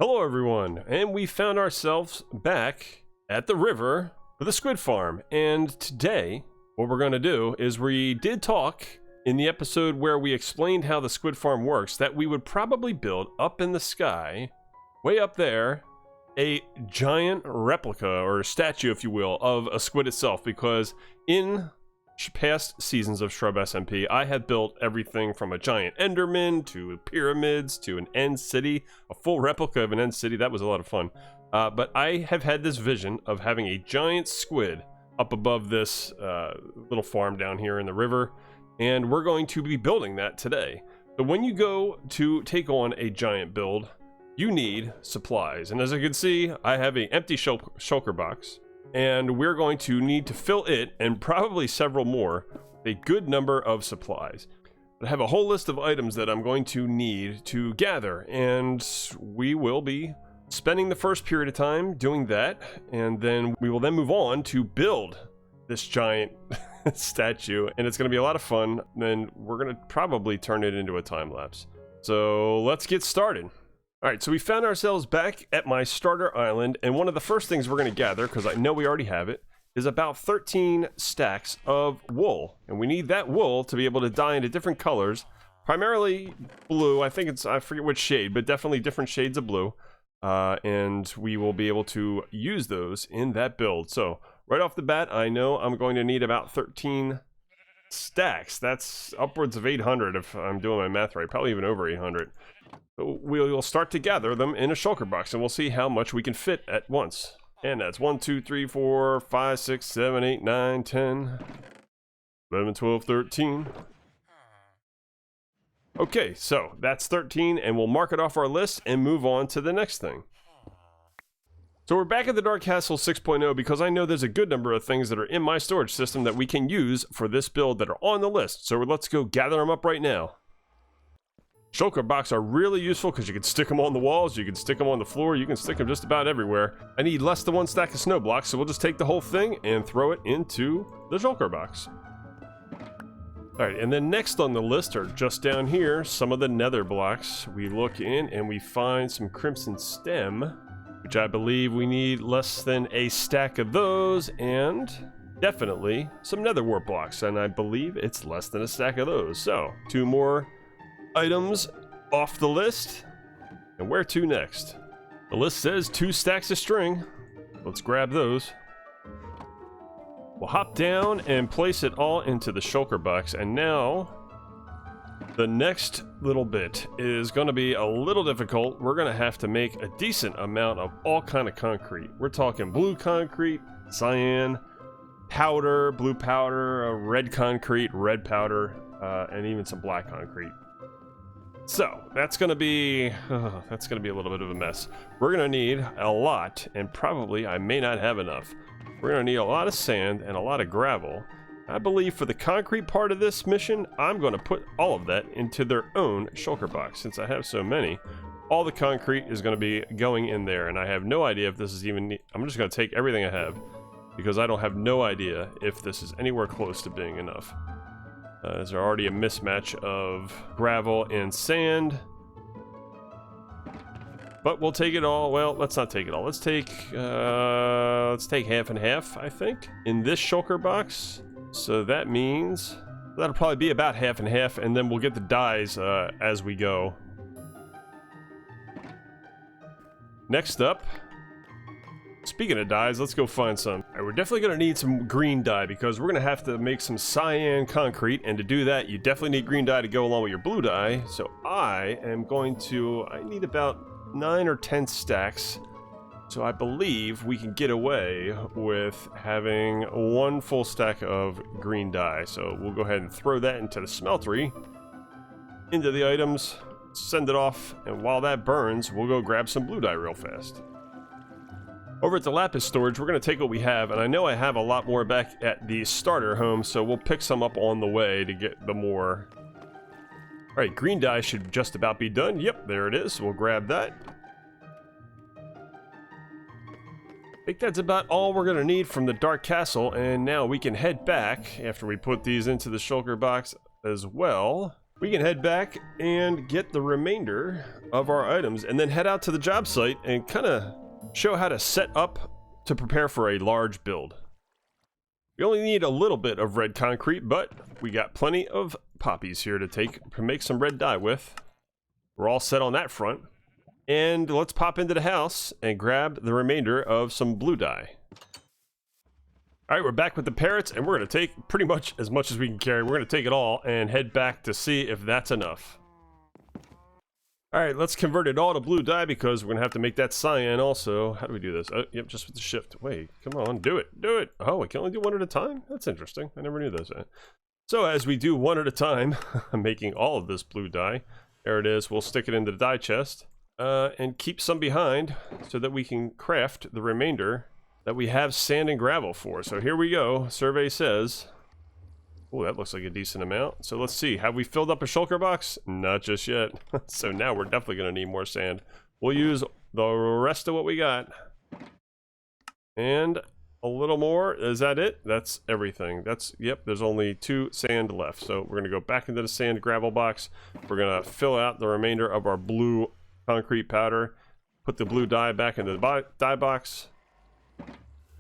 Hello everyone, and we found ourselves back at the river for the squid farm. And today, what we're going to do is we did talk in the episode where we explained how the squid farm works, that we would probably build up in the sky, way up there, a giant replica or statue, if you will, of a squid itself, because in past seasons of ShrubSMP, I have built everything from a giant enderman to pyramids to an end city, a full replica of an end city. That was a lot of fun. But I have had this vision of having a giant squid up above this little farm down here in the river, and we're going to be building that today. So when you go to take on a giant build, you need supplies. And as you can see, I have an empty shulker box. And we're going to need to fill it, and probably several more, a good number of supplies. I have a whole list of items that I'm going to need to gather, and we will be spending the first period of time doing that, and then we will then move on to build this giant statue, and it's going to be a lot of fun. Then we're going to probably turn it into a time lapse. So let's get started. Alright, so we found ourselves back at my starter island, and one of the first things we're going to gather, because I know we already have it, is about 13 stacks of wool. And we need that wool to be able to dye into different colors, primarily blue. I forget which shade, but definitely different shades of blue. And we will be able to use those in that build. So, right off the bat, I know I'm going to need about 13 stacks. That's upwards of 800 if I'm doing my math right, probably even over 800. We'll start to gather them in a shulker box, and we'll see how much we can fit at once. And that's 1, 2, 3, 4, 5, 6, 7, 8, 9, 10, 11, 12, 13. Okay, so that's 13, and we'll mark it off our list and move on to the next thing. So we're back at the Dark Castle 6.0 because I know there's a good number of things that are in my storage system that we can use for this build that are on the list. So let's go gather them up right now. Shulker box are really useful because you can stick them on the walls, you can stick them on the floor, you can stick them just about everywhere. I need less than 1 stack of snow blocks, so we'll just take the whole thing and throw it into the shulker box. Alright, and then next on the list are just down here, some of the nether blocks. We look in and we find some crimson stem, which I believe we need less than a stack of those, and definitely some nether wart blocks, and I believe it's less than a stack of those. So, 2 more items off the list, and where to next? The list says 2 stacks of string. Let's grab those. We'll hop down and place it all into the shulker box, and now the next little bit is going to be a little difficult. We're going to have to make a decent amount of all kind of concrete. We're talking blue concrete, cyan, powder, blue powder, red concrete, red powder, and even some black concrete. So that's gonna be a little bit of a mess. We're gonna need a lot, and probably I may not have enough. We're gonna need a lot of sand and a lot of gravel. I believe for the concrete part of this mission, I'm gonna put all of that into their own shulker box. Since I have so many, all the concrete is gonna be going in there, and I have no idea if this is even. I'm just gonna take everything I have because I don't have no idea if this is anywhere close to being enough. There's already a mismatch of gravel and sand. But we'll take it all. Well, let's not take it all. Let's take half and half, I think, in this shulker box. So that means that'll probably be about half and half, and then we'll get the dyes as we go. Next up, speaking of dyes, let's go find some. All right, we're definitely going to need some green dye because we're going to have to make some cyan concrete, and to do that, you definitely need green dye to go along with your blue dye. So I need about 9 or 10 stacks. So I believe we can get away with having 1 full stack of green dye. So we'll go ahead and throw that into the smeltery, into the items, send it off, and while that burns, we'll go grab some blue dye real fast. Over at the lapis storage, we're going to take what we have, and I know I have a lot more back at the starter home, so we'll pick some up on the way to get the more. Alright, green dye should just about be done. Yep, there it is. We'll grab that. I think that's about all we're going to need from the Dark Castle, and now we can head back after we put these into the shulker box as well. we can head back and get the remainder of our items and then head out to the job site and kind of show how to set up to prepare for a large build. We only need a little bit of red concrete, but we got plenty of poppies here to make some red dye with. We're all set on that front. And let's pop into the house and grab the remainder of some blue dye. All right, we're back with the parrots, and we're going to take pretty much as we can carry. We're going to take it all and head back to see if that's enough. All right, let's convert it all to blue dye because we're going to have to make that cyan also. How do we do this? Oh, yep, just with the shift. Wait, come on, do it, do it. Oh, we can only do one at a time? That's interesting. I never knew this. So as we do one at a time, I'm making all of this blue dye. There it is. We'll stick it into the dye chest and keep some behind so that we can craft the remainder that we have sand and gravel for. So here we go. Survey says, oh, that looks like a decent amount. So let's see. Have we filled up a shulker box? Not just yet. So now we're definitely going to need more sand. We'll use the rest of what we got. And a little more. Is that it? That's everything. Yep, there's only 2 sand left. So we're going to go back into the sand gravel box. We're going to fill out the remainder of our blue concrete powder. Put the blue dye back into the dye box.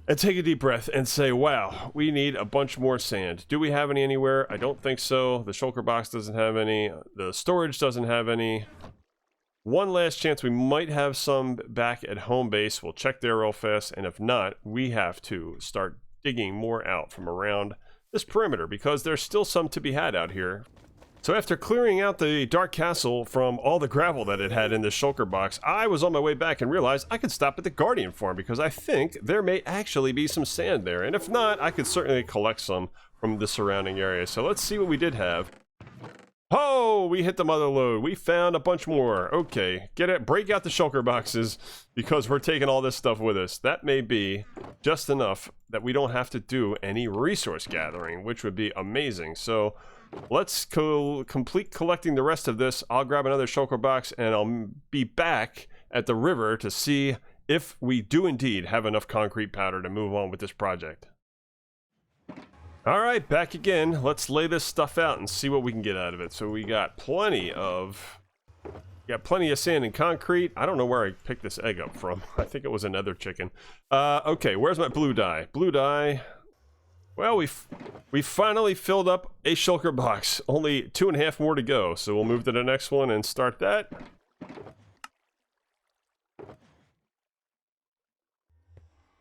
And take a deep breath and say, wow, we need a bunch more sand. Do we have any anywhere? I don't think so. The shulker box doesn't have any. The storage doesn't have any. One last chance, we might have some back at home base. We'll check there real fast. And if not, we have to start digging more out from around this perimeter because there's still some to be had out here. So after clearing out the Dark Castle from all the gravel that it had in the shulker box, I was on my way back and realized I could stop at the Guardian farm because I think there may actually be some sand there. And if not, I could certainly collect some from the surrounding area. So let's see what we did have. Oh, we hit the mother lode. We found a bunch more. Okay, break out the shulker boxes because we're taking all this stuff with us. That may be just enough that we don't have to do any resource gathering, which would be amazing. So let's complete collecting the rest of this. I'll grab another shulker box and I'll be back at the river to see if we do indeed have enough concrete powder to move on with this project. All right, back again. Let's lay this stuff out and see what we can get out of it. So we got plenty of sand and concrete. I don't know where I picked this egg up from. I think it was another chicken. Okay, where's my blue dye? Blue dye. Well, we finally filled up a shulker box. Only 2.5 more to go. So we'll move to the next one and start that.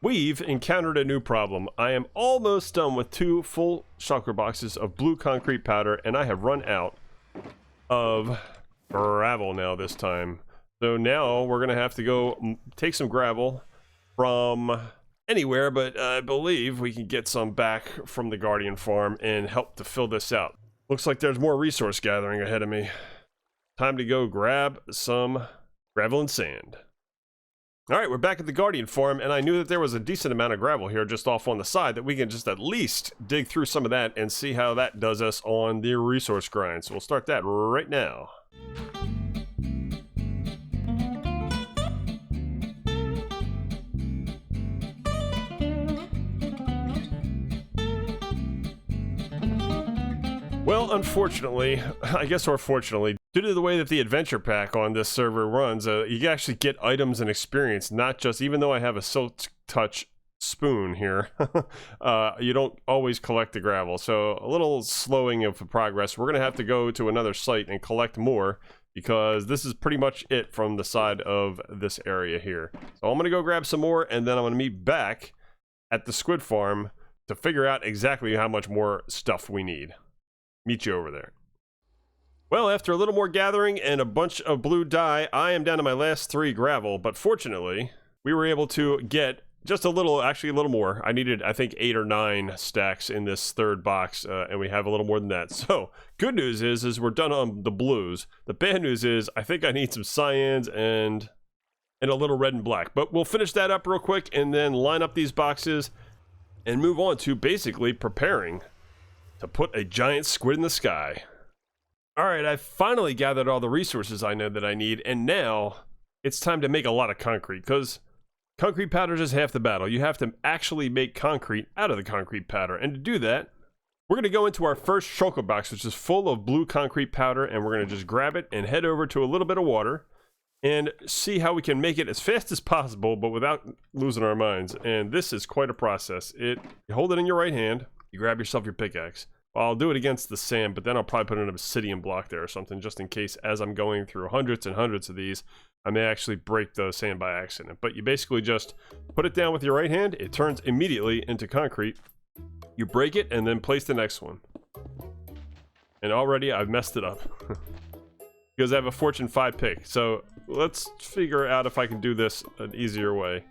We've encountered a new problem. I am almost done with 2 full shulker boxes of blue concrete powder, and I have run out of gravel now this time. So now we're gonna have to go take some gravel from anywhere, but I believe we can get some back from the Guardian farm and help to fill this out. Looks like there's more resource gathering ahead of me. Time to go grab some gravel and sand. All right, we're back at the Guardian farm, and I knew that there was a decent amount of gravel here just off on the side that we can just at least dig through some of that and see how that does us on the resource grind. So we'll start that right now. Well, unfortunately, I guess, or fortunately, due to the way that the adventure pack on this server runs, you can actually get items and experience, not just, even though I have a Silk Touch spoon here, you don't always collect the gravel. So a little slowing of the progress. We're going to have to go to another site and collect more because this is pretty much it from the side of this area here. So I'm going to go grab some more, and then I'm going to meet back at the Squid farm to figure out exactly how much more stuff we need. Meet you over there. Well, after a little more gathering and a bunch of blue dye, I am down to my last 3 gravel, but fortunately, we were able to get just a little, actually a little more. I needed, I think, 8 or 9 stacks in this 3rd box, and we have a little more than that. So, good news is we're done on the blues. The bad news is I think I need some cyans and a little red and black. But we'll finish that up real quick and then line up these boxes and move on to basically preparing to put a giant squid in the sky. Alright, I've finally gathered all the resources I know that I need, and now it's time to make a lot of concrete, because concrete powder is half the battle. You have to actually make concrete out of the concrete powder, and to do that, We're going to go into our first shulker box, which is full of blue concrete powder, and we're going to just grab it and head over to a little bit of water and see how we can make it as fast as possible, but without losing our minds. And this is quite a process. You hold it in your right hand, you grab yourself your pickaxe. Well, I'll do it against the sand, but then I'll probably put an obsidian block there or something, just in case as I'm going through hundreds and hundreds of these, I may actually break the sand by accident. But you basically just put it down with your right hand, it turns immediately into concrete. You break it and then place the next one. And already I've messed it up. Because I have a Fortune 5 pick. So let's figure out if I can do this an easier way.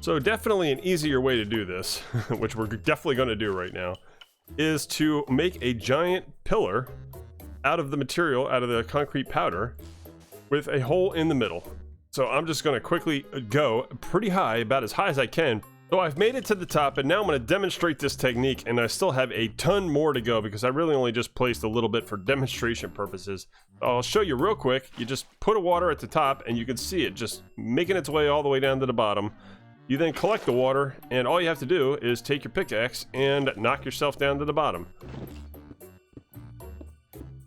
So definitely an easier way to do this, which we're definitely going to do right now, is to make a giant pillar out of the material, out of the concrete powder, with a hole in the middle. So I'm just going to quickly go pretty high, about as high as I can. So I've made it to the top, and now I'm going to demonstrate this technique, and I still have a ton more to go because I really only just placed a little bit for demonstration purposes. I'll show you real quick. You just put a water at the top, and you can see it just making its way all the way down to the bottom. You then collect the water, and all you have to do is take your pickaxe and knock yourself down to the bottom.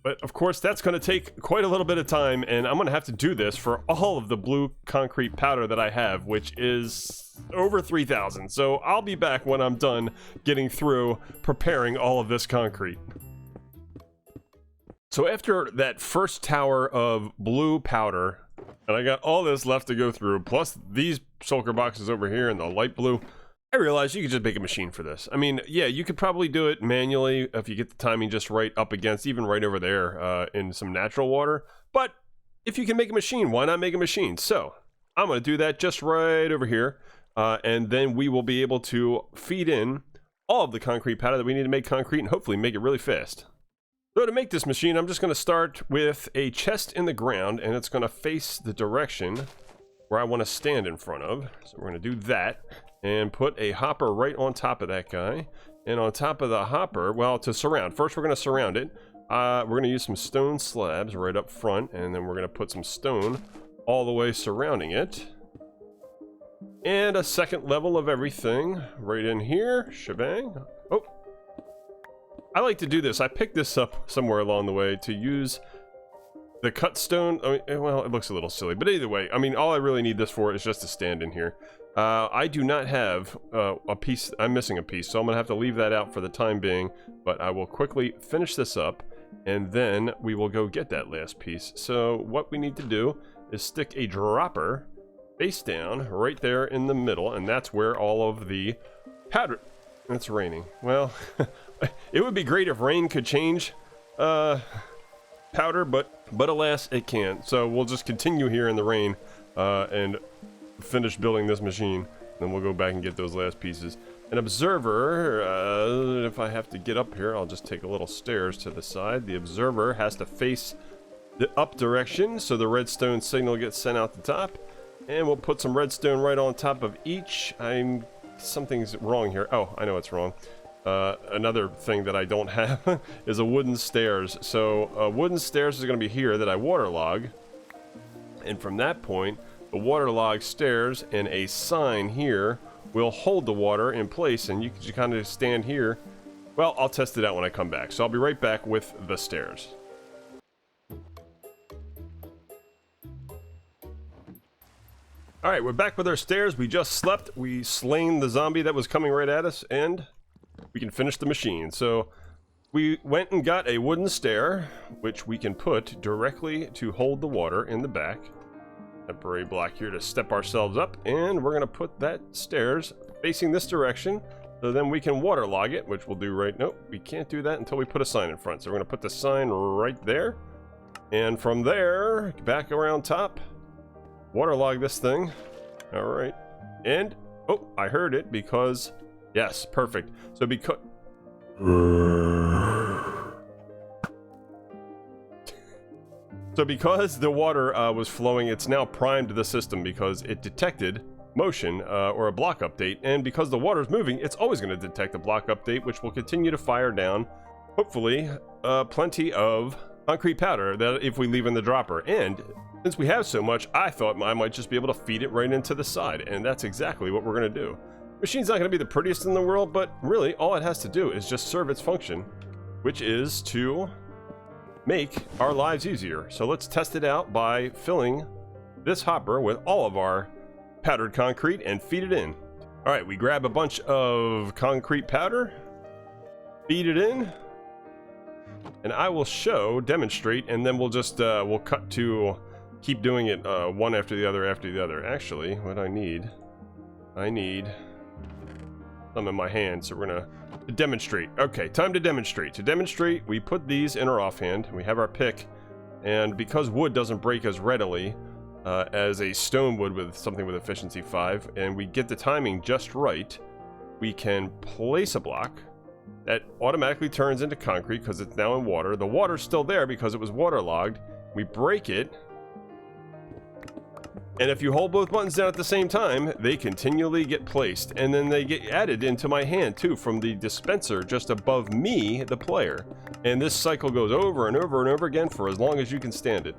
But of course, that's going to take quite a little bit of time, and I'm going to have to do this for all of the blue concrete powder that I have, which is over 3,000. So I'll be back when I'm done getting through preparing all of this concrete. So after that first tower of blue powder, and I got all this left to go through, plus these shulker boxes over here in the light blue, I realized you could just make a machine for this. I mean, yeah, you could probably do it manually if you get the timing just right up against, even right over there in some natural water. But if you can make a machine, why not make a machine? So I'm going to do that just right over here. And then we will be able to feed in all of the concrete powder that we need to make concrete and hopefully make it really fast. So to make this machine, I'm just going to start with a chest in the ground, and it's going to face the direction where I want to stand in front of. So we're going to do that and put a hopper right on top of that guy. And on top of the hopper, well, to surround. First, we're going to surround it. We're going to use some stone slabs right up front, and then we're going to put some stone all the way surrounding it. And a second level of everything right in here. Shebang. Oh. I like to do this. I picked this up somewhere along the way to use the cut stone. I mean, well, it looks a little silly, but either way, I mean, all I really need this for is just to stand in here. I do not have a piece. I'm missing a piece, so I'm gonna have to leave that out for the time being, but I will quickly finish this up, and then we will go get that last piece. So what we need to do is stick a dropper face down right there in the middle, and that's where all of the powder... It's raining. Well, it would be great if rain could change powder, but alas, it can't. So we'll just continue here in the rain and finish building this machine. Then we'll go back and get those last pieces. An observer, if I have to get up here, I'll just take a little stairs to the side. The observer has to face the up direction, so the redstone signal gets sent out the top. And we'll put some redstone right on top of each. Something's wrong here. Oh, I know what's wrong. Another thing that I don't have is a wooden stairs. So wooden stairs is going to be here that I waterlog. And from that point, the waterlog stairs and a sign here will hold the water in place. And you can just kind of stand here. Well, I'll test it out when I come back. So I'll be right back with the stairs. Alright, we're back with our stairs. We just slept. We slain the zombie that was coming right at us, and we can finish the machine. So we went and got a wooden stair, which we can put directly to hold the water in the back. Temporary block here to step ourselves up, and we're going to put that stairs facing this direction, so then we can waterlog it, which we'll do right... Nope, we can't do that until we put a sign in front. So we're going to put the sign right there, and from there, back around top, waterlog this thing. All right. And, oh, I heard it because, yes, perfect. So because... So because the water was flowing, it's now primed the system because it detected motion or a block update. And because the water is moving, it's always going to detect a block update, which will continue to fire down, hopefully, plenty of concrete powder that if we leave in the dropper. And since we have so much, I thought I might just be able to feed it right into the side, and that's exactly what we're going to do. Machine's not going to be the prettiest in the world, but really all it has to do is just serve its function, which is to make our lives easier. So let's test it out by filling this hopper with all of our powdered concrete and feed it in. All right, we grab a bunch of concrete powder, feed it in, and I will demonstrate, and then we'll just we'll cut to keep doing it one after the other Actually, what I need some in my hand, so we're gonna demonstrate. Okay, time to demonstrate. To demonstrate, we put these in our offhand, and we have our pick, and because wood doesn't break as readily as a stone would with something with efficiency 5, and we get the timing just right, we can place a block that automatically turns into concrete because it's now in water. The water's still there because it was waterlogged. We break it, and if you hold both buttons down at the same time, they continually get placed, and then they get added into my hand too from the dispenser just above me, the player. And this cycle goes over and over and over again for as long as you can stand it.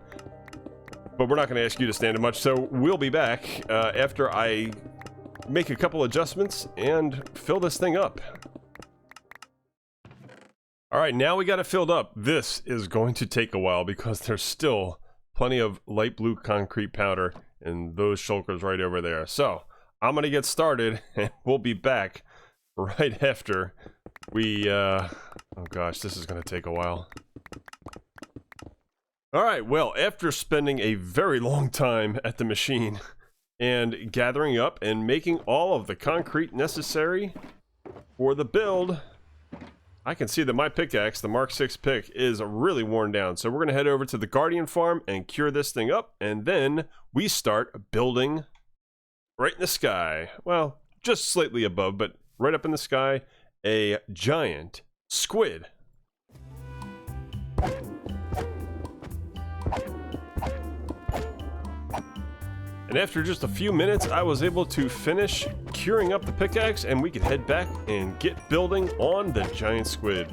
But we're not going to ask you to stand it much, so we'll be back after I make a couple adjustments and fill this thing up. Alright, now we got it filled up. This is going to take a while because there's still plenty of light blue concrete powder and those shulkers right over there. So I'm gonna get started and we'll be back right after we oh gosh, this is gonna take a while. Alright, well, after spending a very long time at the machine and gathering up and making all of the concrete necessary for the build, I can see that my pickaxe, the Mark 6 pick, is really worn down. So we're going to head over to the Guardian farm and cure this thing up. And then we start building right in the sky. Well, just slightly above, but right up in the sky, a giant squid. And after just a few minutes, I was able to finish curing up the pickaxe, and we could head back and get building on the giant squid.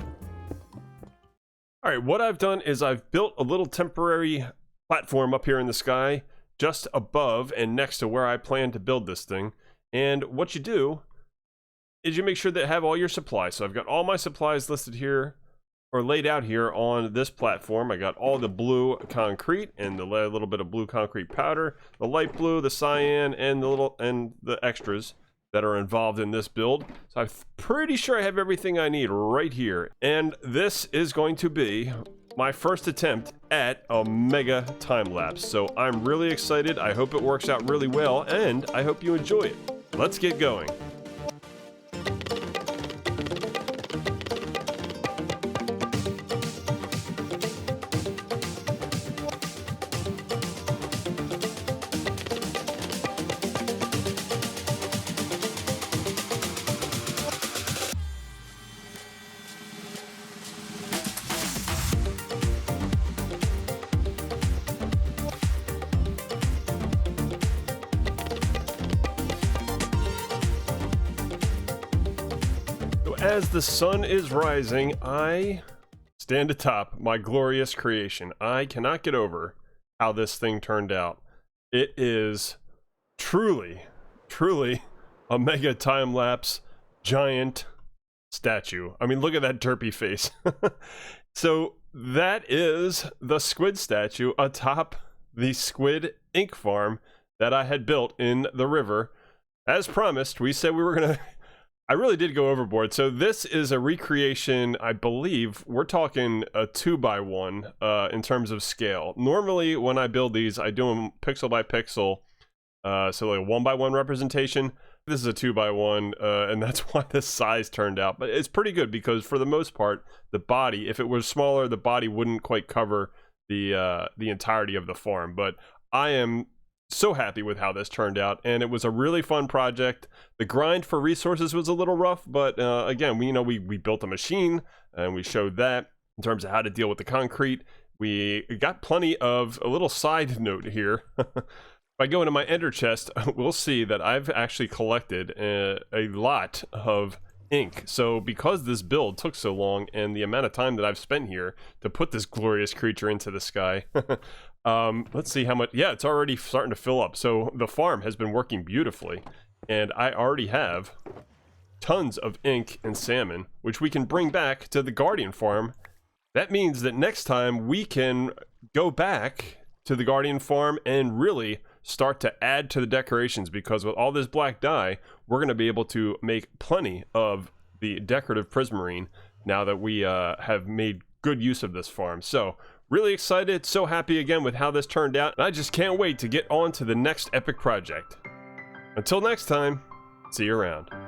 Alright, what I've done is I've built a little temporary platform up here in the sky, just above and next to where I plan to build this thing. And what you do is you make sure that you have all your supplies. So I've got all my supplies listed here, or laid out here on this platform. I got all the blue concrete and the little bit of blue concrete powder, the light blue, the cyan, and the extras that are involved in this build. So I'm pretty sure I have everything I need right here. And this is going to be my first attempt at a mega time lapse. So I'm really excited. I hope it works out really well, and I hope you enjoy it. Let's get going. As the sun is rising, I stand atop my glorious creation. I cannot get over how this thing turned out. It is truly, truly a mega time-lapse giant statue. I mean, look at that derpy face. So that is the squid statue atop the squid ink farm that I had built in the river. As promised, we said we were gonna I really did go overboard. So this is a recreation, I believe, we're talking a 2x1 in terms of scale. Normally, when I build these, I do them pixel by pixel, so like a 1x1 representation. This is a 2x1, and that's why this size turned out. But it's pretty good because for the most part, the body, if it was smaller, the body wouldn't quite cover the entirety of the farm. But I am so happy with how this turned out, and it was a really fun project. The grind for resources was a little rough, but again, we built a machine and we showed that in terms of how to deal with the concrete. We got plenty of a little side note here. If I go into my ender chest, we'll see that I've actually collected a lot of ink. So because this build took so long and the amount of time that I've spent here to put this glorious creature into the sky, let's see how much. Yeah, it's already starting to fill up. So the farm has been working beautifully, and I already have tons of ink and salmon, which we can bring back to the Guardian farm. That means that next time we can go back to the Guardian farm and really start to add to the decorations, because with all this black dye, we're going to be able to make plenty of the decorative prismarine now that we have made good use of this farm. So really excited, so happy again with how this turned out. I just can't wait to get on to the next epic project. Until next time, see you around.